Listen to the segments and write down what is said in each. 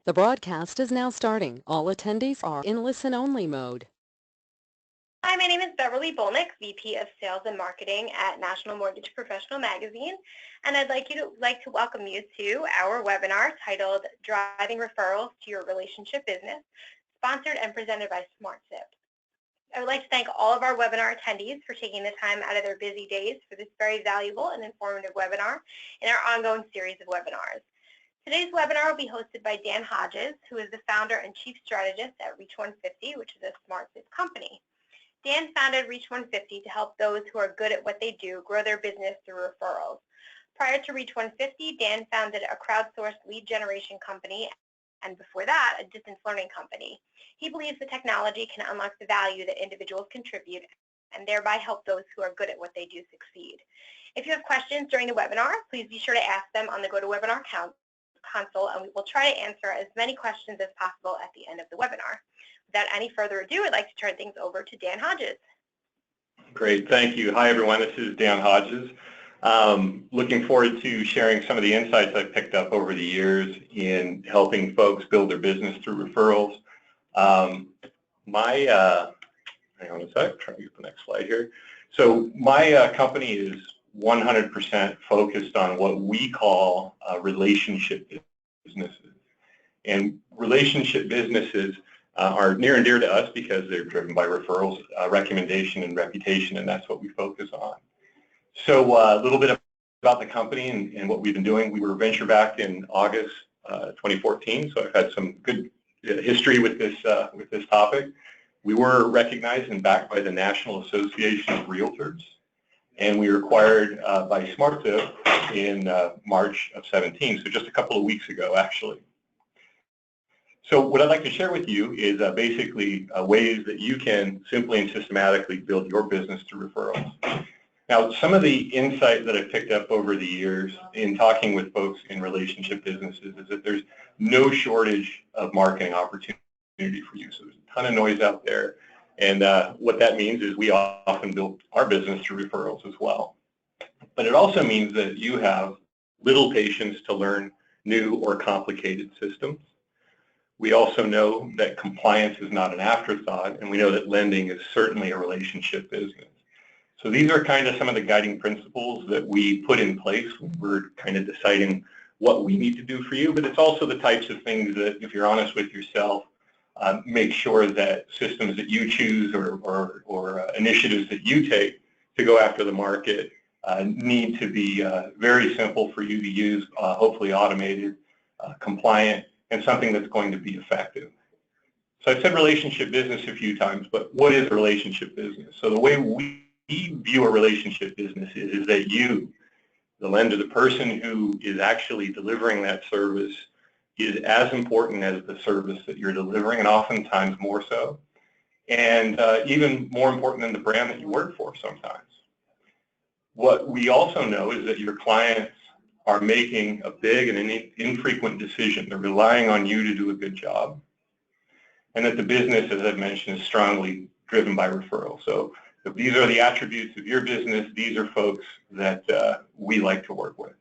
The broadcast is now starting. All attendees are in listen-only mode. Hi, my name is Beverly Bolnick, VP of Sales and Marketing at National Mortgage Professional Magazine, and I'd like to welcome you to our webinar titled Driving Referrals to Your Relationship Business, sponsored and presented by SmartSip. I would like to thank all of our webinar attendees for taking the time out of their busy days for this very valuable and informative webinar in our ongoing series of webinars. Today's webinar will be hosted by Dan Hodges, who is the founder and chief strategist at Reach 150, which is a SmartSip company. Dan founded Reach 150 to help those who are good at what they do grow their business through referrals. Prior to Reach 150, Dan founded a crowdsourced lead generation company, and before that, a distance learning company. He believes the technology can unlock the value that individuals contribute and thereby help those who are good at what they do succeed. If you have questions during the webinar, please be sure to ask them on the GoToWebinar console, and we will try to answer as many questions as possible at the end of the webinar. Without any further ado, I'd like to turn things over to Dan Hodges. Great, thank you. Hi everyone, this is Dan Hodges. Looking forward to sharing some of the insights I've picked up over the years in helping folks build their business through referrals. Hang on a sec, trying to get the next slide here. So my company is 100% focused on what we call relationship businesses. And relationship businesses are near and dear to us because they're driven by referrals, recommendation, and reputation, and that's what we focus on. So a little bit about the company and what we've been doing. We were venture-backed in August 2014, so I've had some good history with this topic. We were recognized and backed by the National Association of Realtors, and we were acquired by SmartSip in March of 17, so just a couple of weeks ago, actually. So what I'd like to share with you is basically ways that you can simply and systematically build your business through referrals. Now, some of the insight that I've picked up over the years in talking with folks in relationship businesses is that there's no shortage of marketing opportunity for you. So there's a ton of noise out there. And what that means is we often build our business through referrals as well. But it also means that you have little patience to learn new or complicated systems. We also know that compliance is not an afterthought, and we know that lending is certainly a relationship business. So these are kind of some of the guiding principles that we put in place when we're kind of deciding what we need to do for you, but it's also the types of things that, if you're honest with yourself, make sure that systems that you choose or initiatives that you take to go after the market need to be very simple for you to use, hopefully automated, compliant, and something that's going to be effective. So I've said relationship business a few times, but what is a relationship business? So the way we view a relationship business is that you, the lender, the person who is actually delivering that service, is as important as the service that you're delivering, and oftentimes more so, and even more important than the brand that you work for sometimes. What we also know is that your clients are making a big and infrequent decision. They're relying on you to do a good job, and that the business, as I've mentioned, is strongly driven by referral. So if these are the attributes of your business, these are folks that we like to work with.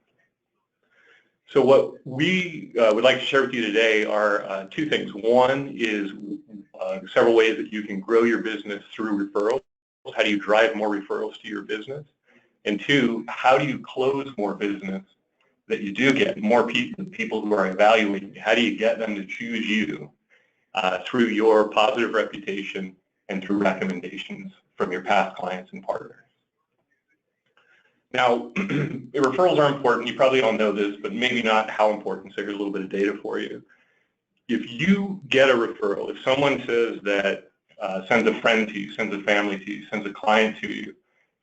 So what we would like to share with you today are two things. One is several ways that you can grow your business through referrals. How do you drive more referrals to your business? And two, how do you close more business that you do get, more people who are evaluating? How do you get them to choose you through your positive reputation and through recommendations from your past clients and partners? Now, referrals are important. You probably all know this, but maybe not how important. So here's a little bit of data for you. If you get a referral, if someone says that sends a friend to you, sends a family to you, sends a client to you,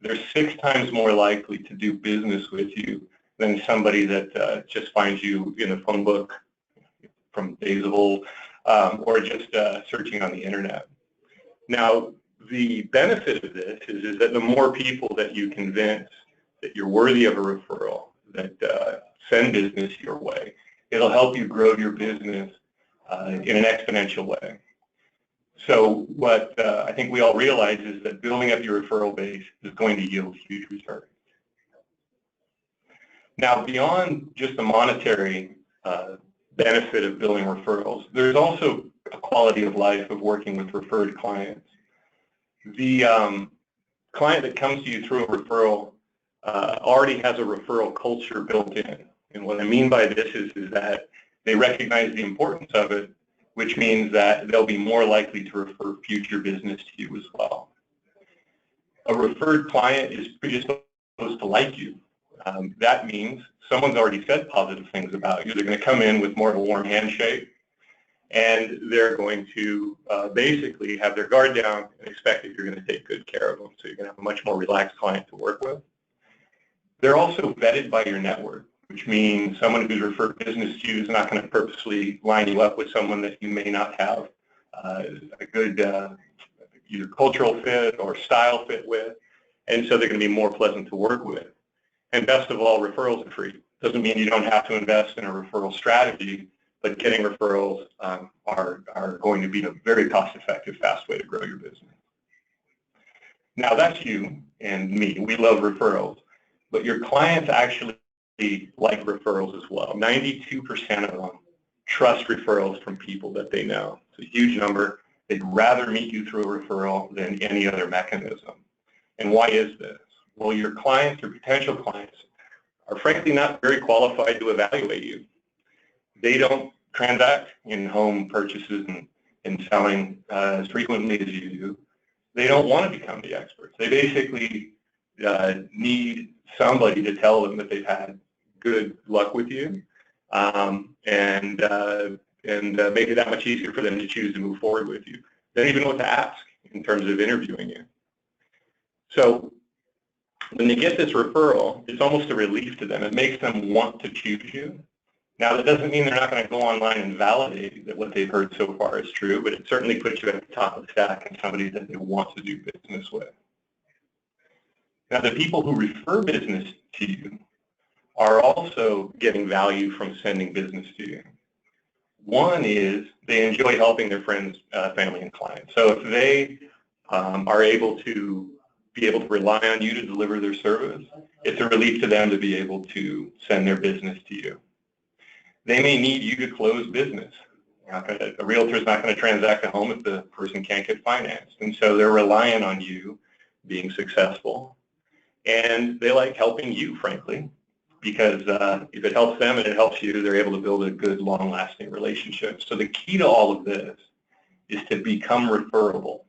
they're 6 times more likely to do business with you than somebody that just finds you in a phone book from days of old or just searching on the internet. Now, the benefit of this is that the more people that you convince that you're worthy of a referral, that send business your way, it'll help you grow your business in an exponential way. So what I think we all realize is that building up your referral base is going to yield huge returns. Now, beyond just the monetary benefit of billing referrals. There's also a quality of life of working with referred clients. The client that comes to you through a referral already has a referral culture built in. And what I mean by this is that they recognize the importance of it, which means that they'll be more likely to refer future business to you as well. A referred client is predisposed to like you. That means someone's already said positive things about you. They're going to come in with more of a warm handshake, and they're going to basically have their guard down and expect that you're going to take good care of them. So you're going to have a much more relaxed client to work with. They're also vetted by your network, which means someone who's referred business to you is not going to purposely line you up with someone that you may not have a good either cultural fit or style fit with, and so they're going to be more pleasant to work with. And best of all, referrals are free. Doesn't mean you don't have to invest in a referral strategy, but getting referrals are going to be a very cost-effective, fast way to grow your business. Now that's you and me. We love referrals, but your clients actually like referrals as well. 92% of them trust referrals from people that they know. It's a huge number. They'd rather meet you through a referral than any other mechanism. And why is this? Well, your clients or potential clients are frankly not very qualified to evaluate you. They don't transact in home purchases and selling as frequently as you do. They don't want to become the experts. They basically need somebody to tell them that they've had good luck with you, and make it that much easier for them to choose to move forward with you. They don't even know what to ask in terms of interviewing you. So when they get this referral, it's almost a relief to them. It makes them want to choose you. Now, that doesn't mean they're not going to go online and validate that what they've heard so far is true, but it certainly puts you at the top of the stack and somebody that they want to do business with. Now, the people who refer business to you are also getting value from sending business to you. One is they enjoy helping their friends, family, and clients. So if they are able to rely on you to deliver their service, it's a relief to them to be able to send their business to you. They may need you to close business. A realtor is not going to transact a home if the person can't get financed. And so they're relying on you being successful. And they like helping you, frankly, because if it helps them and it helps you, they're able to build a good, long-lasting relationship. So the key to all of this is to become referable.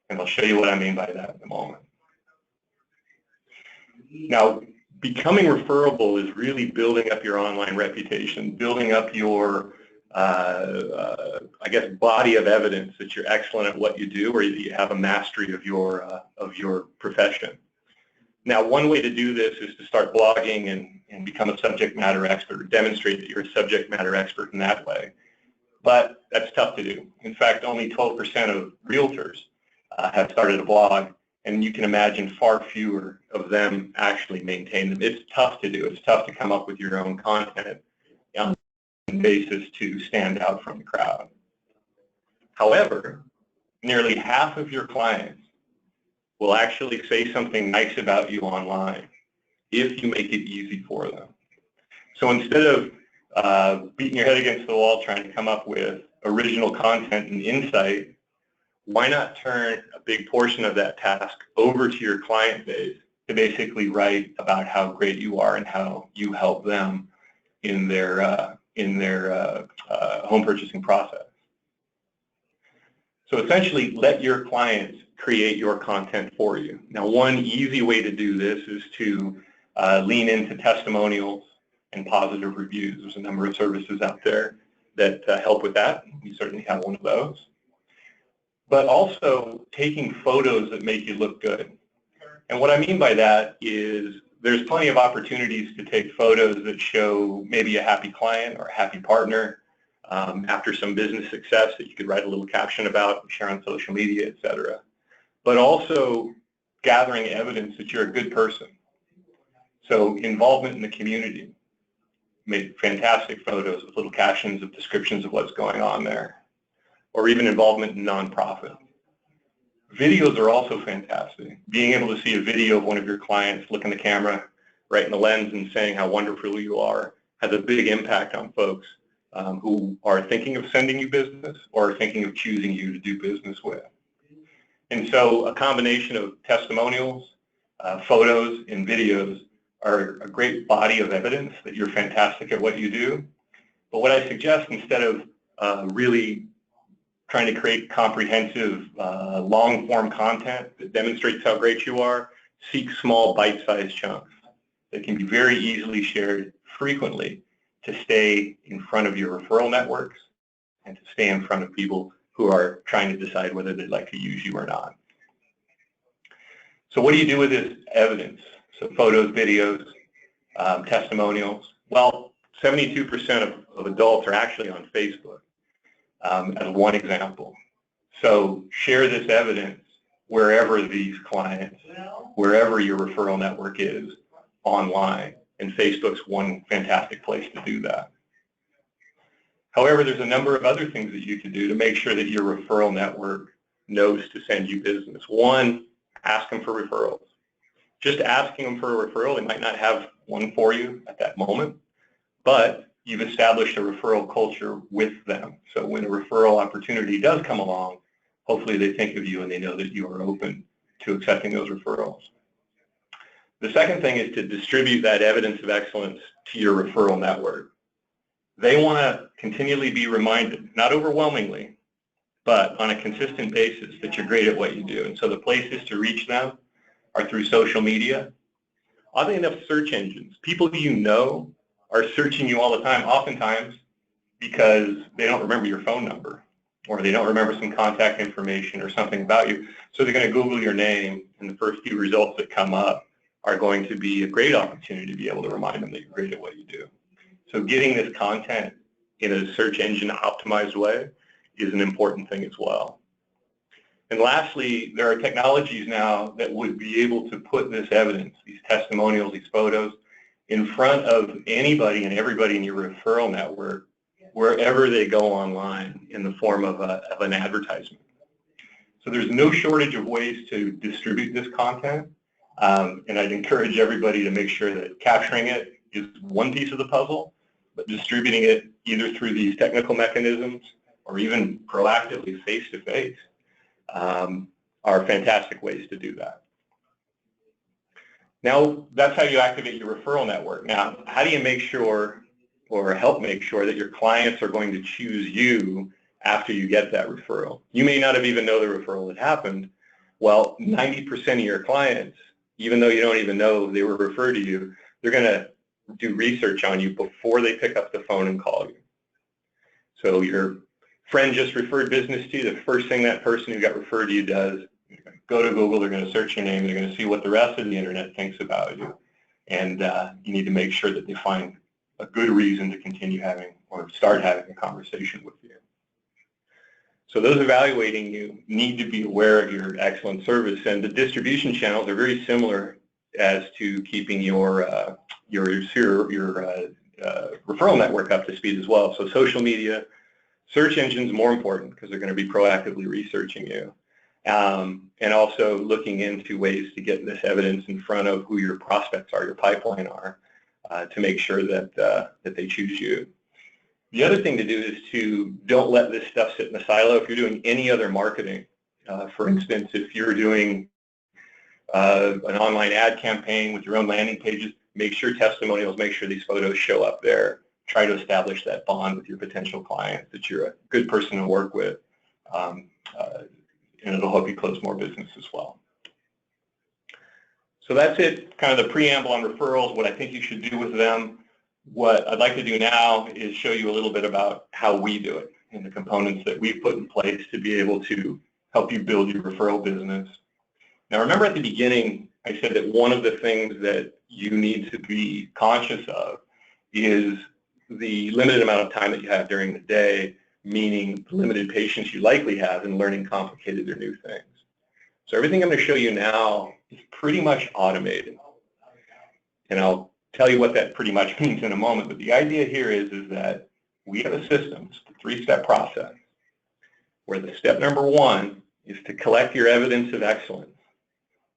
And I'll show you what I mean by that in a moment. Now, becoming referable is really building up your online reputation, building up your, I guess, body of evidence that you're excellent at what you do or that you have a mastery of your profession. Now, one way to do this is to start blogging and become a subject matter expert, or demonstrate that you're a subject matter expert in that way. But that's tough to do. In fact, only 12% of realtors have started a blog, and you can imagine far fewer of them actually maintain them. It's tough to do. It's tough to come up with your own content on a basis to stand out from the crowd. However, nearly half of your clients will actually say something nice about you online if you make it easy for them. So instead of beating your head against the wall trying to come up with original content and insight, why not turn a big portion of that task over to your client base to basically write about how great you are and how you help them in their home purchasing process. So essentially, let your clients create your content for you. Now, one easy way to do this is to lean into testimonials and positive reviews. There's a number of services out there that help with that. We certainly have one of those. But also taking photos that make you look good. And what I mean by that is there's plenty of opportunities to take photos that show maybe a happy client or a happy partner after some business success that you could write a little caption about, share on social media, etc. But also gathering evidence that you're a good person. So involvement in the community. Make fantastic photos with little captions of descriptions of what's going on there. Or even involvement in nonprofit. Videos are also fantastic. Being able to see a video of one of your clients look in the camera, right in the lens and saying how wonderful you are has a big impact on folks who are thinking of sending you business or are thinking of choosing you to do business with. And so a combination of testimonials, photos, and videos are a great body of evidence that you're fantastic at what you do. But what I suggest, instead of really trying to create comprehensive, long-form content that demonstrates how great you are, seek small bite-sized chunks that can be very easily shared frequently to stay in front of your referral networks and to stay in front of people who are trying to decide whether they'd like to use you or not. So what do you do with this evidence? So photos, videos, testimonials. Well, 72% of adults are actually on Facebook, as one example. So share this evidence wherever these clients, wherever your referral network is online, and Facebook's one fantastic place to do that. However, there's a number of other things that you can do to make sure that your referral network knows to send you business. One, ask them for referrals. Just asking them for a referral, they might not have one for you at that moment, but you've established a referral culture with them. So when a referral opportunity does come along, hopefully they think of you and they know that you are open to accepting those referrals. The second thing is to distribute that evidence of excellence to your referral network. They want to continually be reminded, not overwhelmingly, but on a consistent basis, that you're great at what you do. And so the places to reach them are through social media. Oddly enough, search engines. People you know are searching you all the time, oftentimes because they don't remember your phone number or they don't remember some contact information or something about you. So they're going to Google your name, and the first few results that come up are going to be a great opportunity to be able to remind them that you're great at what you do. So getting this content in a search engine optimized way is an important thing as well. And lastly, there are technologies now that would be able to put this evidence, these testimonials, these photos, in front of anybody and everybody in your referral network, wherever they go online, in the form of an advertisement. So there's no shortage of ways to distribute this content, and I'd encourage everybody to make sure that capturing it is one piece of the puzzle, but distributing it either through these technical mechanisms or even proactively face-to-face are fantastic ways to do that. Now, that's how you activate your referral network. Now, how do you make sure or help make sure that your clients are going to choose you after you get that referral? You may not have even known the referral had happened. Well, 90% of your clients, even though you don't even know they were referred to you, they're going to do research on you before they pick up the phone and call you. So your friend just referred business to you. The first thing that person who got referred to you does, go to Google, they're going to search your name, they're going to see what the rest of the internet thinks about you. And you need to make sure that they find a good reason to continue having or start having a conversation with you. So those evaluating you need to be aware of your excellent service, and the distribution channels are very similar as to keeping your referral network up to speed as well. So social media, search engines more important because they're going to be proactively researching you, and also looking into ways to get this evidence in front of who your prospects are, your pipeline are, to make sure that that they choose you. The other thing to do is to don't let this stuff sit in a silo. If you're doing any other marketing, for instance, if you're doing an online ad campaign with your own landing pages, make sure testimonials, make sure these photos show up there. Try to establish that bond with your potential clients, that you're a good person to work with, and it'll help you close more business as well. So that's it, kind of the preamble on referrals, what I think you should do with them. What I'd like to do now is show you a little bit about how we do it and the components that we've put in place to be able to help you build your referral business. Now remember at the beginning, I said that one of the things that you need to be conscious of is the limited amount of time that you have during the day, meaning the limited patience you likely have in learning complicated or new things. So everything I'm going to show you now is pretty much automated. And I'll tell you what that pretty much means in a moment, but the idea here is that we have a system, it's a three-step process, where the step number one is to collect your evidence of excellence.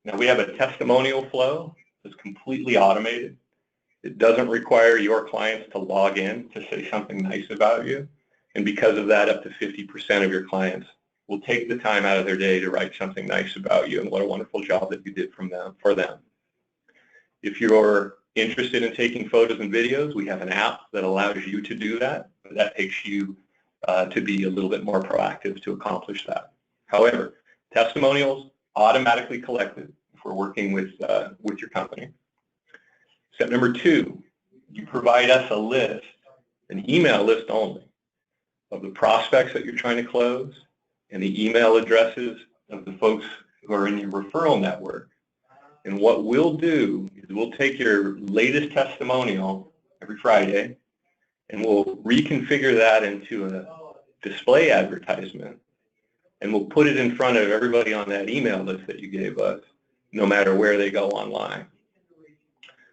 Now we have a testimonial flow that's completely automated. It doesn't require your clients to log in to say something nice about you. And because of that, up to 50% of your clients will take the time out of their day to write something nice about you and what a wonderful job that you did for them. If you're interested in taking photos and videos, we have an app that allows you to do that. That takes you to be a little bit more proactive to accomplish that. However, testimonials automatically collected if we're working with your company. Step number 2, you provide us a list, an email list only, of the prospects that you're trying to close and the email addresses of the folks who are in your referral network. And what we'll do is we'll take your latest testimonial every Friday and we'll reconfigure that into a display advertisement, and we'll put it in front of everybody on that email list that you gave us, no matter where they go online.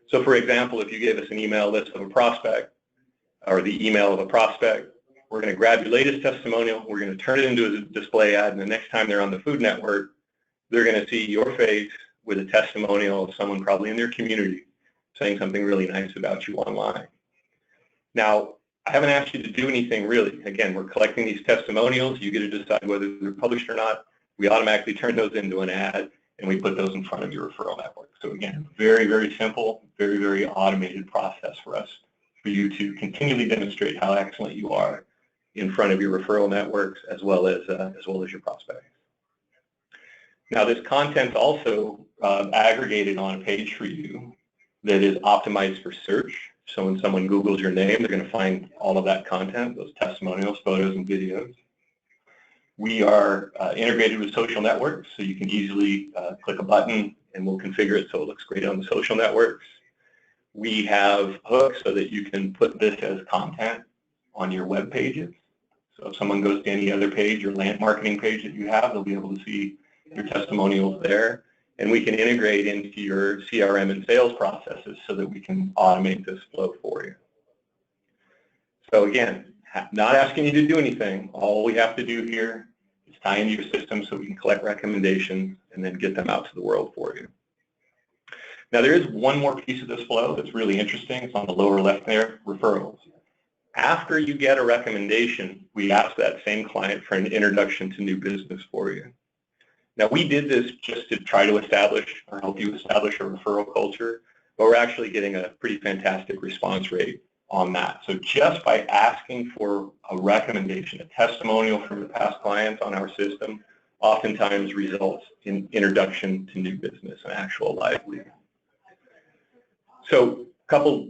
So for example, if you gave us an email list of a prospect, or the email of a prospect, we're going to grab your latest testimonial, we're going to turn it into a display ad, and the next time they're on the Food Network, they're going to see your face with a testimonial of someone probably in their community saying something really nice about you online. Now, I haven't asked you to do anything really. Again, we're collecting these testimonials. You get to decide whether they're published or not. We automatically turn those into an ad, and we put those in front of your referral network. So again, very, very simple, very, very automated process for us, for you to continually demonstrate how excellent you are in front of your referral networks as well as your prospects. Now, this content's also aggregated on a page for you that is optimized for search. So when someone Googles your name, they're going to find all of that content, those testimonials, photos, and videos. We are integrated with social networks, so you can easily click a button and we'll configure it so it looks great on the social networks. We have hooks so that you can put this as content on your web pages. So if someone goes to any other page or land marketing page that you have, they'll be able to see your testimonials there. And we can integrate into your CRM and sales processes so that we can automate this flow for you. So again, not asking you to do anything. All we have to do here is tie into your system so we can collect recommendations and then get them out to the world for you. Now there is one more piece of this flow that's really interesting. It's on the lower left there, referrals. After you get a recommendation, we ask that same client for an introduction to new business for you. Now, we did this just to try to establish or help you establish a referral culture, but we're actually getting a pretty fantastic response rate on that. So just by asking for a recommendation, a testimonial from the past clients on our system, oftentimes results in introduction to new business and actual live lead. So a couple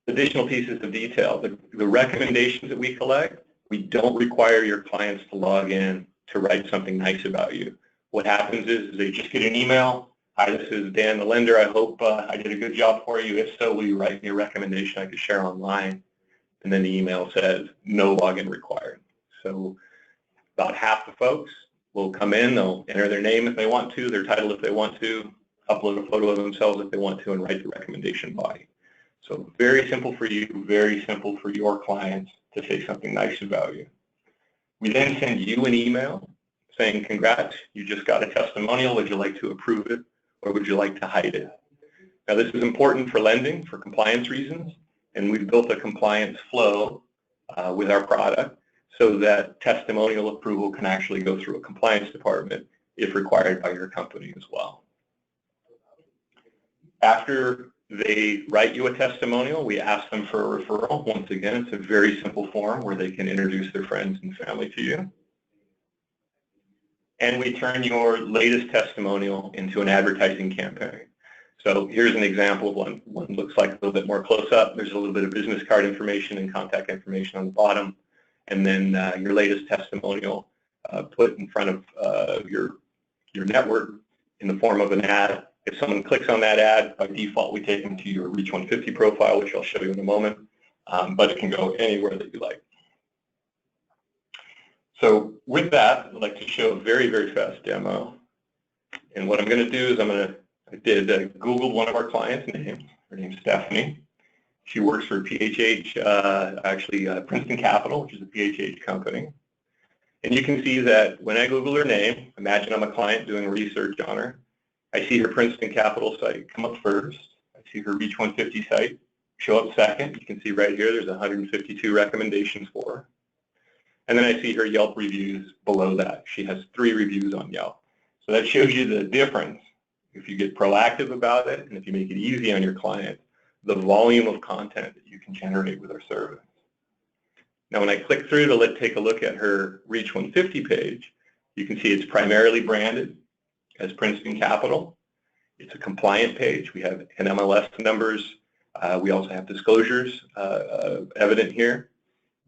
additional pieces of detail. The recommendations that we collect, we don't require your clients to log in to write something nice about you. What happens is they just get an email. Hi, this is Dan the lender. I hope I did a good job for you. If so, will you write me a recommendation I could share online? And then the email says, no login required. So about half the folks will come in, they'll enter their name if they want to, their title if they want to, upload a photo of themselves if they want to, and write the recommendation body. So very simple for you, very simple for your clients to say something nice about you. We then send you an email saying, congrats, you just got a testimonial. Would you like to approve it, or would you like to hide it? Now, this is important for lending for compliance reasons, and we've built a compliance flow with our product so that testimonial approval can actually go through a compliance department if required by your company as well. After they write you a testimonial, we ask them for a referral. Once again, it's a very simple form where they can introduce their friends and family to you. And we turn your latest testimonial into an advertising campaign. So here's an example of one. One looks like a little bit more close up. There's a little bit of business card information and contact information on the bottom. And then your latest testimonial put in front of your network in the form of an ad. If someone clicks on that ad, by default, we take them to your Reach 150 profile, which I'll show you in a moment. But it can go anywhere that you like. So with that, I'd like to show a very, very fast demo. And what I'm going to do is I did Google one of our clients' names. Her name's Stephanie. She works for PHH, Princeton Capital, which is a PHH company. And you can see that when I Google her name, imagine I'm a client doing research on her. I see her Princeton Capital site come up first. I see her Reach 150 site show up second. You can see right here there's 152 recommendations for her. And then I see her Yelp reviews below that. She has 3 reviews on Yelp. So that shows you the difference. If you get proactive about it and if you make it easy on your client, the volume of content that you can generate with our service. Now when I click through to take a look at her Reach 150 page, you can see it's primarily branded as Princeton Capital. It's a compliant page. We have NMLS numbers. We also have disclosures evident here.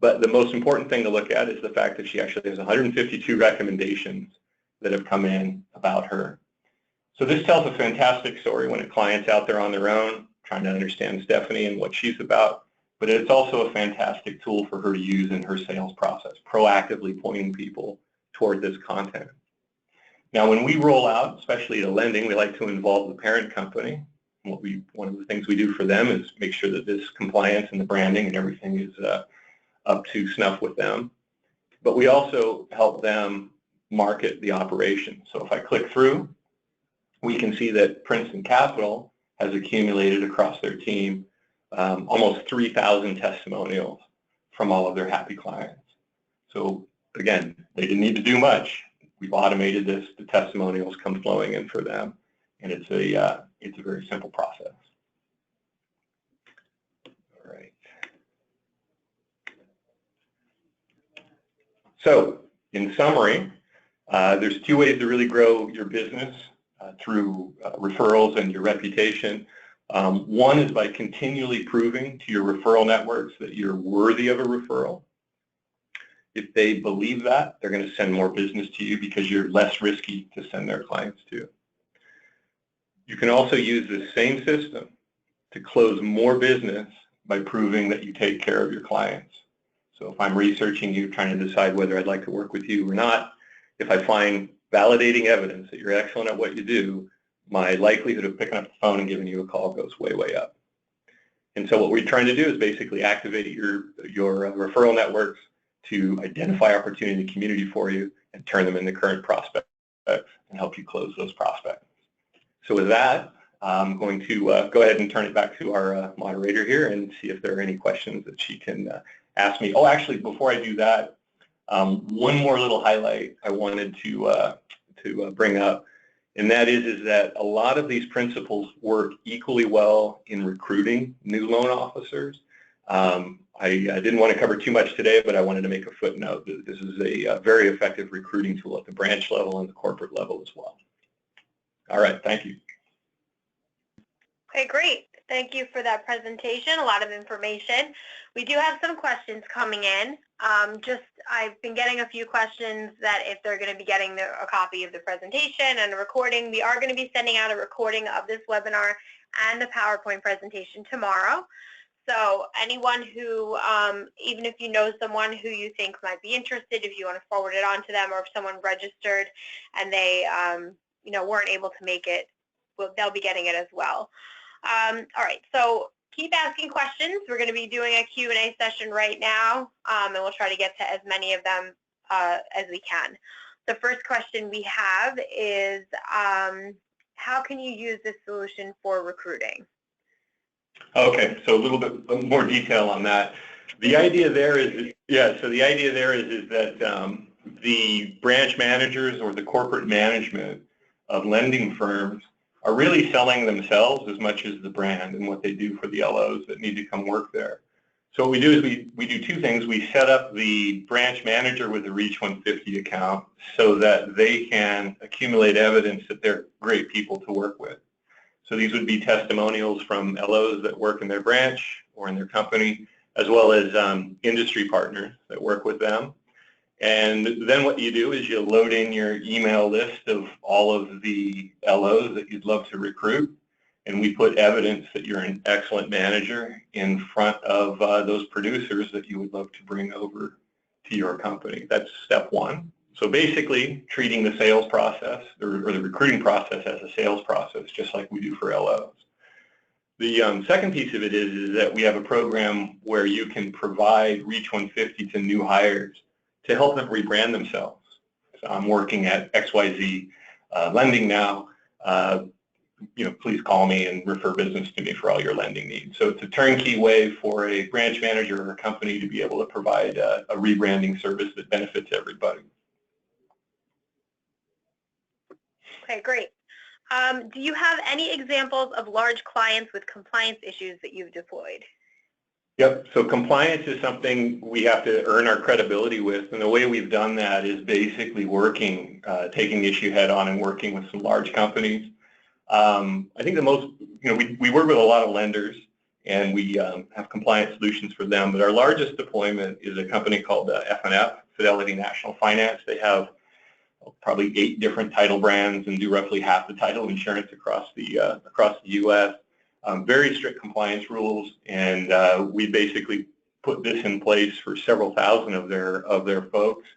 But the most important thing to look at is the fact that she actually has 152 recommendations that have come in about her. So this tells a fantastic story when a client's out there on their own trying to understand Stephanie and what she's about. But it's also a fantastic tool for her to use in her sales process, proactively pointing people toward this content. Now, when we roll out, especially to lending, we like to involve the parent company. One of the things we do for them is make sure that this compliance and the branding and everything is up to snuff with them. But we also help them market the operation. So if I click through, we can see that Princeton Capital has accumulated across their team almost 3,000 testimonials from all of their happy clients. So again, they didn't need to do much. We've automated this. The testimonials come flowing in for them, and it's a very simple process. All right. So in summary, there's 2 ways to really grow your business through referrals and your reputation. One is by continually proving to your referral networks that you're worthy of a referral. If they believe that, they're going to send more business to you because you're less risky to send their clients to. You can also use the same system to close more business by proving that you take care of your clients. So if I'm researching you, trying to decide whether I'd like to work with you or not, if I find validating evidence that you're excellent at what you do, my likelihood of picking up the phone and giving you a call goes way, way up. And so what we're trying to do is basically activate your referral networks to identify opportunity in the community for you and turn them into current prospects and help you close those prospects. So with that, I'm going to go ahead and turn it back to our moderator here and see if there are any questions that she can ask me. Oh, actually, before I do that, one more little highlight I wanted to bring up, and that is that a lot of these principles work equally well in recruiting new loan officers. I didn't want to cover too much today, but I wanted to make a footnote that this is a very effective recruiting tool at the branch level and the corporate level as well. All right, thank you. Okay, great. Thank you for that presentation, a lot of information. We do have some questions coming in. I've been getting a few questions that if they're going to be getting a copy of the presentation and a recording, we are going to be sending out a recording of this webinar and the PowerPoint presentation tomorrow. So anyone who, even if you know someone who you think might be interested, if you want to forward it on to them, or if someone registered and they weren't able to make it, they'll be getting it as well. All right, so keep asking questions. We're going to be doing a Q&A session right now, and we'll try to get to as many of them as we can. The first question we have is, how can you use this solution for recruiting? Okay, so a little bit more detail on that. The idea there is, that the branch managers or the corporate management of lending firms are really selling themselves as much as the brand and what they do for the LOs that need to come work there. So what we do is we do 2 things. We set up the branch manager with a Reach 150 account so that they can accumulate evidence that they're great people to work with. So these would be testimonials from LOs that work in their branch or in their company, as well as industry partners that work with them. And then what you do is you load in your email list of all of the LOs that you'd love to recruit, and we put evidence that you're an excellent manager in front of those producers that you would love to bring over to your company. That's step 1. So basically, treating the sales process or the recruiting process as a sales process, just like we do for LOs. The second piece of it is that we have a program where you can provide Reach 150 to new hires to help them rebrand themselves. So I'm working at XYZ Lending now. please call me and refer business to me for all your lending needs. So it's a turnkey way for a branch manager or a company to be able to provide a rebranding service that benefits everybody. Okay, great. Do you have any examples of large clients with compliance issues that you've deployed? Yep, so compliance is something we have to earn our credibility with, and the way we've done that is basically working, taking the issue head on and working with some large companies. I think the most, we work with a lot of lenders, and we have compliance solutions for them, but our largest deployment is a company called F&F, Fidelity National Finance. They have probably 8 different title brands and do roughly half the title insurance across the U.S. Very strict compliance rules, and we basically put this in place for several thousand of their folks,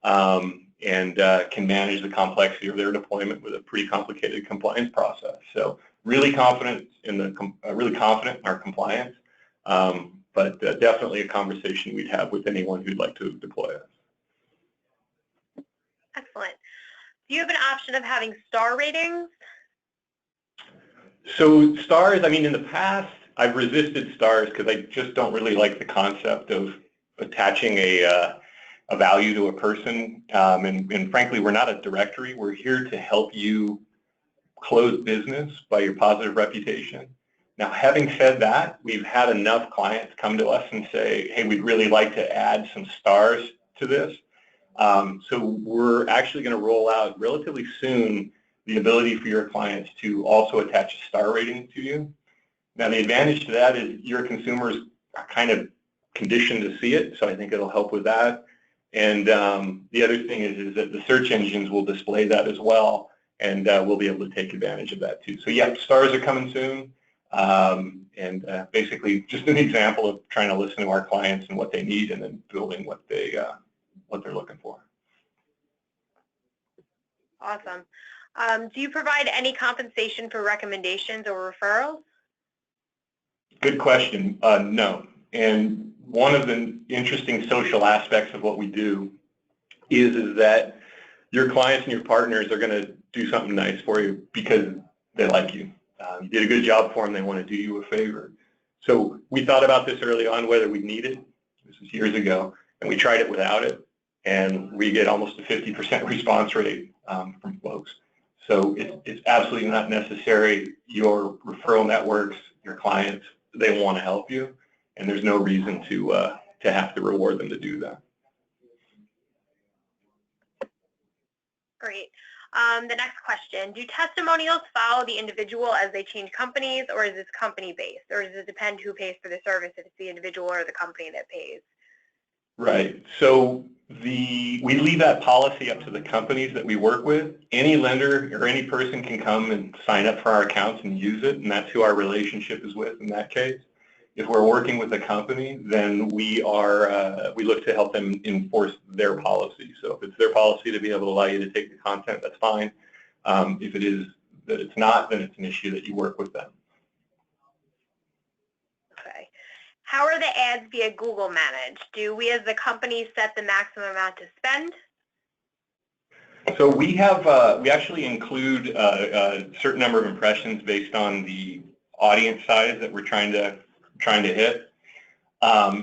and can manage the complexity of their deployment with a pretty complicated compliance process. So really confident in our compliance, but definitely a conversation we'd have with anyone who'd like to deploy us. Excellent. Do you have an option of having star ratings? So stars, in the past, I've resisted stars because I just don't really like the concept of attaching a value to a person. And frankly, we're not a directory. We're here to help you close business by your positive reputation. Now, having said that, we've had enough clients come to us and say, hey, we'd really like to add some stars to this. So we're actually going to roll out relatively soon the ability for your clients to also attach a star rating to you. Now, the advantage to that is your consumers are kind of conditioned to see it, so I think it'll help with that. And the other thing is that the search engines will display that as well, and we'll be able to take advantage of that too. So yeah, stars are coming soon, and basically just an example of trying to listen to our clients and what they need, and then building what they're looking for. Awesome. Do you provide any compensation for recommendations or referrals? Good question. No. And one of the interesting social aspects of what we do is that your clients and your partners are going to do something nice for you because they like you. You did a good job for them. They want to do you a favor. So we thought about this early on, whether we need it. This was years ago, and we tried it without it, and we get almost a 50% response rate from folks. So it's absolutely not necessary. Your referral networks, your clients, they want to help you, and there's no reason to have to reward them to do that. Great. The next question, do testimonials follow the individual as they change companies, or is this company-based? Or does it depend who pays for the service, if it's the individual or the company that pays? Right. So we leave that policy up to the companies that we work with. Any lender or any person can come and sign up for our accounts and use it, and that's who our relationship is with in that case. If we're working with a company, then we look to help them enforce their policy. So if it's their policy to be able to allow you to take the content, that's fine. If it is that it's not, then it's an issue that you work with them. Okay. How are the ads via Google managed? Do we as the company set the maximum amount to spend? So we actually include a certain number of impressions based on the audience size that we're trying to hit,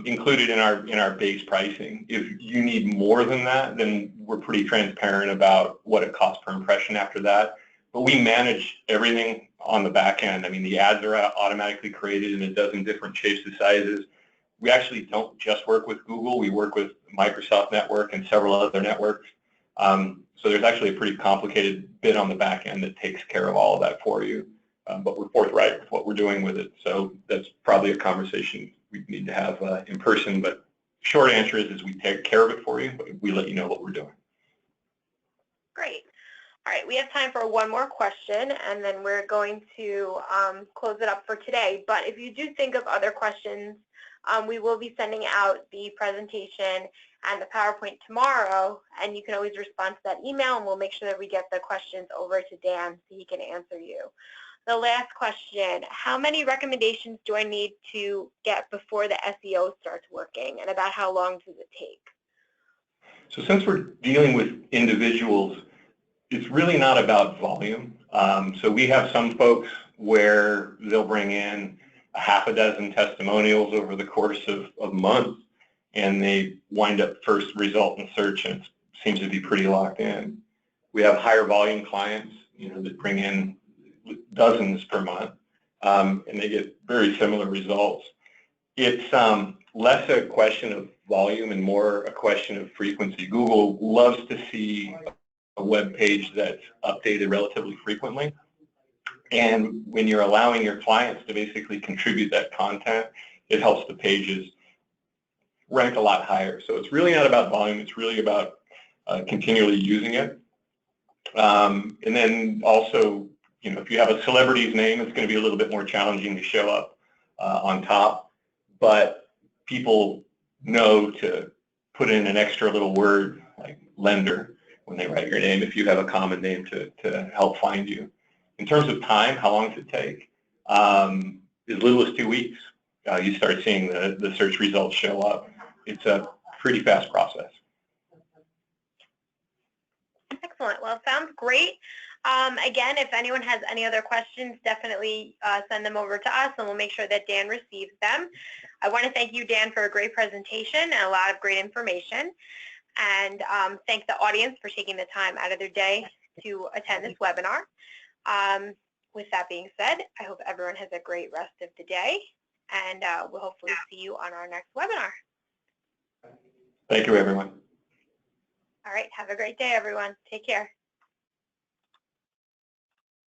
included in our base pricing. If you need more than that, then we're pretty transparent about what it costs per impression after that. But we manage everything on the back end. The ads are automatically created in a dozen different shapes and sizes. We actually don't just work with Google. We work with Microsoft Network and several other networks. So there's actually a pretty complicated bit on the back end that takes care of all of that for you. But we're forthright with what we're doing with it. So that's probably a conversation we need to have in person. But short answer is we take care of it for you, but we let you know what we're doing. Great. All right, we have time for one more question, and then we're going to close it up for today. But if you do think of other questions, we will be sending out the presentation and the PowerPoint tomorrow, and you can always respond to that email, and we'll make sure that we get the questions over to Dan so he can answer you. The last question, how many recommendations do I need to get before the SEO starts working, and about how long does it take? So since we're dealing with individuals, it's really not about volume. So we have some folks where they'll bring in a half a dozen testimonials over the course of months, and they wind up first result in search, and it seems to be pretty locked in. We have higher volume clients, that bring in dozens per month, and they get very similar results. It's less a question of volume and more a question of frequency. Google loves to see a web page that's updated relatively frequently. And when you're allowing your clients to basically contribute that content, it helps the pages rank a lot higher. So it's really not about volume. It's really about continually using it. And then also, if you have a celebrity's name, it's going to be a little bit more challenging to show up on top. But people know to put in an extra little word like lender when they write your name if you have a common name to help find you. In terms of time, how long does it take? As little as 2 weeks, you start seeing the search results show up. It's a pretty fast process. Excellent. Well, sounds great. Again, if anyone has any other questions, definitely send them over to us, and we'll make sure that Dan receives them. I want to thank you, Dan, for a great presentation and a lot of great information, and thank the audience for taking the time out of their day to attend this webinar. With that being said, I hope everyone has a great rest of the day, and we'll hopefully see you on our next webinar. Thank you, everyone. All right. Have a great day, everyone. Take care.